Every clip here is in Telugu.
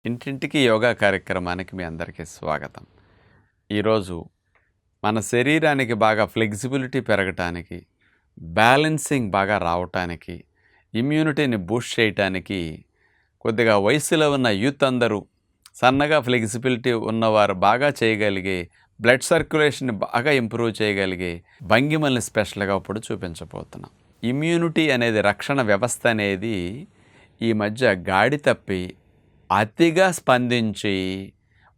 ఇంటింటికి యోగా కార్యక్రమానికి మీ అందరికీ స్వాగతం. ఈరోజు మన శరీరానికి బాగా ఫ్లెక్సిబిలిటీ పెరగటానికి, బ్యాలెన్సింగ్ బాగా రావటానికి, ఇమ్యూనిటీని బూస్ట్ చేయటానికి కొద్దిగా వయసులో ఉన్న యూత్ అందరూ సన్నగా ఫ్లెక్సిబిలిటీ ఉన్నవారు బాగా చేయగలిగే, బ్లడ్ సర్క్యులేషన్ బాగా ఇంప్రూవ్ చేయగలిగే భంగిమల్ని స్పెషల్గా ఇప్పుడు చూపించబోతున్నాం. ఇమ్యూనిటీ అనేది రక్షణ వ్యవస్థ అనేది ఈ మధ్య గాడి తప్పి అతిగా స్పందించి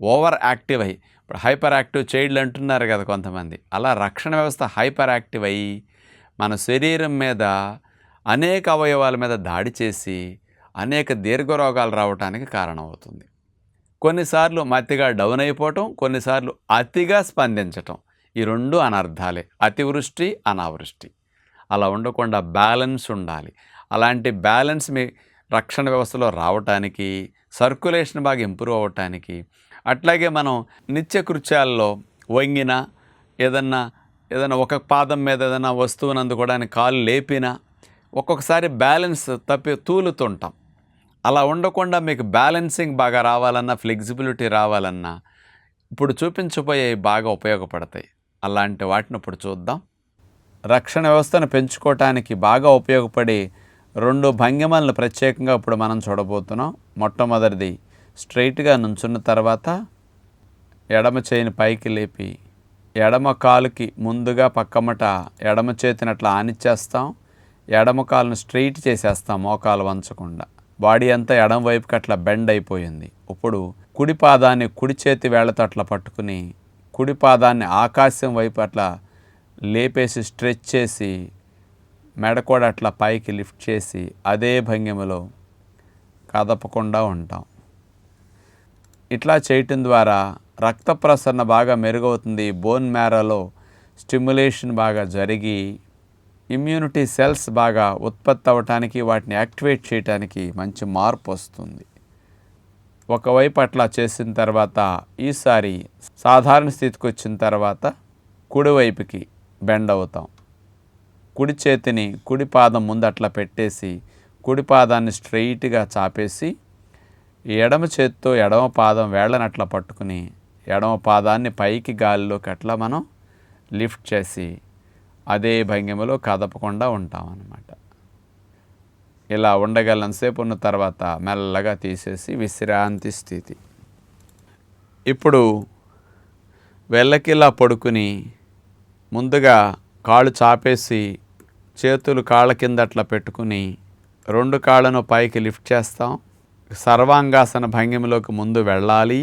ఓవర్ యాక్టివ్ అయ్యి, ఇప్పుడు హైపర్ యాక్టివ్ చైల్డ్ అంటున్నారు కదా కొంతమంది, అలా రక్షణ వ్యవస్థ హైపర్ యాక్టివ్ అయ్యి మన శరీరం మీద అనేక అవయవాల మీద దాడి చేసి అనేక దీర్ఘరోగాలు రావడానికి కారణమవుతుంది. కొన్నిసార్లు మతిగా డౌన్ అయిపోవటం, కొన్నిసార్లు అతిగా స్పందించటం, ఈ రెండు అనర్థాలే. అతివృష్టి, అనావృష్టి. అలా ఉండకుండా బ్యాలెన్స్ ఉండాలి. అలాంటి బ్యాలెన్స్ మీ రక్షణ వ్యవస్థలో రావటానికి, సర్క్యులేషన్ బాగా ఇంప్రూవ్ అవ్వటానికి, అట్లాగే మనం నిత్యకృత్యాల్లో వంగినా ఏదన్నా ఒక పాదం మీద ఏదైనా వస్తువుని అందుకోవడానికి కాలు లేపినా ఒక్కొక్కసారి బ్యాలెన్స్ తప్పి తూలుతుంటాం. అలా ఉండకుండా మీకు బ్యాలెన్సింగ్ బాగా రావాలన్నా, ఫ్లెక్సిబిలిటీ రావాలన్నా ఇప్పుడు చూపించబోయేవి బాగా ఉపయోగపడతాయి. అలాంటి వాటిని ఇప్పుడు చూద్దాం. రక్షణ వ్యవస్థను పెంచుకోవటానికి బాగా ఉపయోగపడే రెండు భంగిమలను ప్రత్యేకంగా ఇప్పుడు మనం చూడబోతున్నాం. మొట్టమొదటిది, స్ట్రైట్గా నుంచున్న తర్వాత ఎడమ చేయిని పైకి లేపి ఎడమ కాలుకి ముందుగా పక్కమట ఎడమ చేతిని అట్లా ఆనిచ్చేస్తాం. ఎడమ కాలును స్ట్రైట్ చేసేస్తాం, మోకాలు వంచకుండా. బాడీ అంతా ఎడమ వైపుకి అట్లా బెండ్ అయిపోయింది. ఇప్పుడు కుడి పాదాన్ని కుడి చేతి వేళ్లతో అట్లా పట్టుకుని కుడి పాదాన్ని ఆకాశం వైపు అట్లా లేపేసి స్ట్రెచ్ చేసి మెడ కూడా అట్లా పైకి లిఫ్ట్ చేసి అదే భంగిమలో కదపకుండా ఉంటాం. ఇట్లా చేయటం ద్వారా రక్త ప్రసరణ బాగా మెరుగవుతుంది. బోన్ మ్యారోలో స్టిమ్యులేషన్ బాగా జరిగి ఇమ్యూనిటీ సెల్స్ బాగా ఉత్పత్తి అవ్వటానికి, వాటిని యాక్టివేట్ చేయడానికి మంచి మార్పు వస్తుంది. ఒకవైపు అట్లా చేసిన తర్వాత ఈసారి సాధారణ స్థితికి వచ్చిన తర్వాత కుడివైపుకి బెండ్ అవుతాం. కుడి చేతిని కుడి పాదం ముందు అట్లా పెట్టేసి కుడి పాదాన్ని స్ట్రైట్గా చాపేసి ఎడమ చేతితో ఎడమ పాదం వేళ్ళని అట్లా పట్టుకుని ఎడమ పాదాన్ని పైకి గాలిలోకి అట్లా మనం లిఫ్ట్ చేసి అదే భంగిమలో కదపకుండా ఉంటాం అన్నమాట. ఇలా ఉండగలనంతసేపు ఉన్న తర్వాత మెల్లగా తీసేసి విశ్రాంతి స్థితి. ఇప్పుడు వెళ్ళకిలా పడుకుని ముందుగా కాళ్ళు చాపేసి చేతులు కాళ్ళ కింద అట్లా పెట్టుకుని రెండు కాళ్ళను పైకి లిఫ్ట్ చేస్తాం. సర్వాంగాసన భంగిమలోకి ముందు వెళ్ళాలి.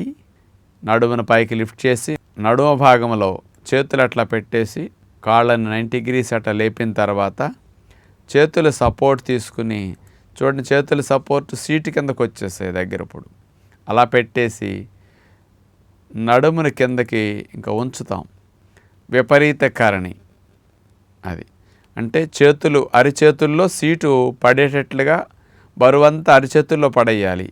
నడుమును పైకి లిఫ్ట్ చేసి నడుము భాగంలో చేతులు అట్లా పెట్టేసి కాళ్ళని 90 degrees అట్లా లేపిన తర్వాత చేతులు సపోర్ట్ తీసుకుని, చూడండి చేతులు సపోర్ట్ సీటు కిందకు వచ్చేసాయి దగ్గర. ఇప్పుడు అలా పెట్టేసి నడుముని కిందకి ఇంకా ఉంచుతాం. విపరీత కరణి, అది అంటే చేతులు అరిచేతుల్లో సీటు పడేటట్లుగా బరువంతా అరిచేతుల్లో పడేయాలి.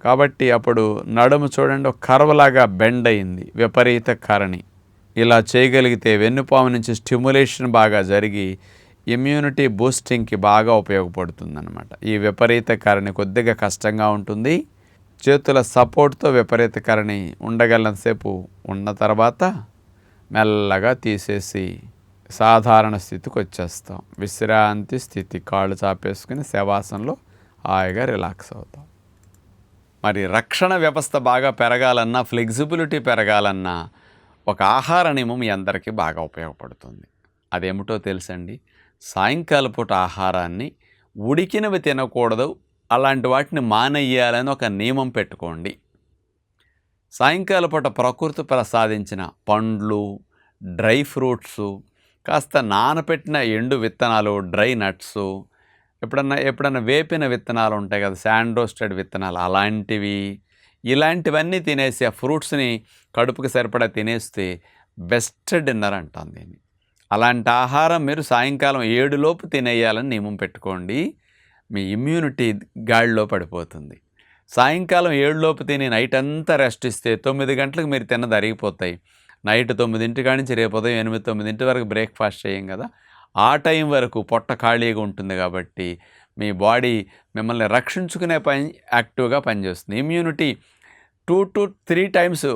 కాబట్టి అప్పుడు నడుము చూడండి ఒక కర్వలాగా బెండ్ అయింది, విపరీత కరణి. ఇలా చేయగలిగితే వెన్నుపాము నుంచి స్టిమ్యులేషన్ బాగా జరిగి ఇమ్యూనిటీ బూస్టింగ్కి బాగా ఉపయోగపడుతుందన్నమాట. ఈ విపరీత కరణి కొద్దిగా కష్టంగా ఉంటుంది. చేతుల సపోర్ట్తో విపరీత కరణి ఉండగలనంతసేపు ఉన్న తర్వాత మెల్లగా తీసేసి సాధారణ స్థితికి వచ్చేస్తాం. విశ్రాంతి స్థితి, కాళ్ళు చాపేసుకుని శవాసనలో హాయిగా రిలాక్స్ అవుతాం. మరి రక్షణ వ్యవస్థ బాగా పెరగాలన్నా, ఫ్లెక్సిబిలిటీ పెరగాలన్నా ఒక ఆహార నియమం మీ అందరికీ బాగా ఉపయోగపడుతుంది. అదేమిటో తెలుసండి? సాయంకాల పూట ఆహారాన్ని ఉడికినవి తినకూడదు, అలాంటి వాటిని మానేయాలని ఒక నియమం పెట్టుకోండి. సాయంకాల పూట ప్రకృతి ప్రసాదించిన పండ్లు, డ్రై ఫ్రూట్సు, కాస్త నానపెట్టిన ఎండు విత్తనాలు, డ్రై నట్సు, ఎప్పుడన్నా వేపిన విత్తనాలు ఉంటాయి కదా, శాండ్ రోస్టెడ్ విత్తనాలు, అలాంటివి, ఇలాంటివన్నీ తినేసి ఆ ఫ్రూట్స్ని కడుపుకి సరిపడా తినేస్తే బెస్ట్ డిన్నర్ అంటాం దీన్ని. అలాంటి ఆహారం మీరు సాయంకాలం 7 లోపు తినేయాలని నియమం పెట్టుకోండి. మీ ఇమ్యూనిటీ గాడిలో పడిపోతుంది. సాయంకాలం 7 లోపు తిని నైట్ అంతా రెస్ట్ ఇస్తే 9 గంటలకు మీరు తిన్నది అరిగిపోతాయి. నైట్ 9 కాడి నుంచి రేపు ఉదయం 8, 9 వరకు బ్రేక్ఫాస్ట్ చేయం కదా, ఆ టైం వరకు పొట్ట ఖాళీగా ఉంటుంది. కాబట్టి మీ బాడీ మిమ్మల్ని రక్షించుకునే యాక్టివ్గా పనిచేస్తుంది. Immunity 2 to 3 times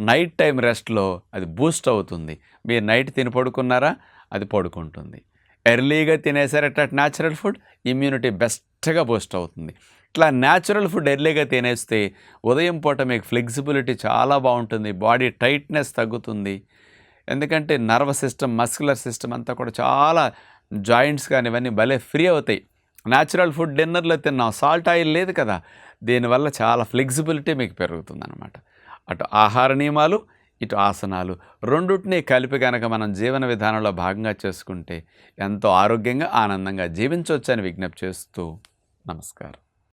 night time రెస్ట్‌లో అది బూస్ట్ అవుతుంది. మీరు నైట్ తిని పడుకున్నారా? అది పడుకుంటుంది. ఎర్లీగా తినేసారట న్యాచురల్ ఫుడ్, ఇమ్యూనిటీ బెస్ట్‌గా బూస్ట్ అవుతుంది. ఇట్లా న్యాచురల్ ఫుడ్ ఎర్లీగా తినేస్తే ఉదయం పూట మీకు ఫ్లెక్సిబిలిటీ చాలా బాగుంటుంది. బాడీ టైట్‌నెస్ తగ్గుతుంది. ఎందుకంటే నర్వస్ సిస్టమ్, మస్కులర్ సిస్టమ్ అంతా కూడా చాలా జాయింట్స్ కానీ ఇవన్నీ భలే ఫ్రీ అవుతాయి. న్యాచురల్ ఫుడ్ డిన్నర్లో తిన్నాం, సాల్ట్ ఆయిల్ లేదు కదా, దీనివల్ల చాలా ఫ్లెక్సిబిలిటీ మీకు పెరుగుతుందన్నమాట. అటు ఆహార నియమాలు, ఇటు ఆసనాలు రెండుటిని కలిపి కనుక మనం జీవన విధానంలో భాగంగా చేసుకుంటే ఎంతో ఆరోగ్యంగా, ఆనందంగా జీవించవచ్చని విజ్ఞప్తి చేస్తూ నమస్కారం.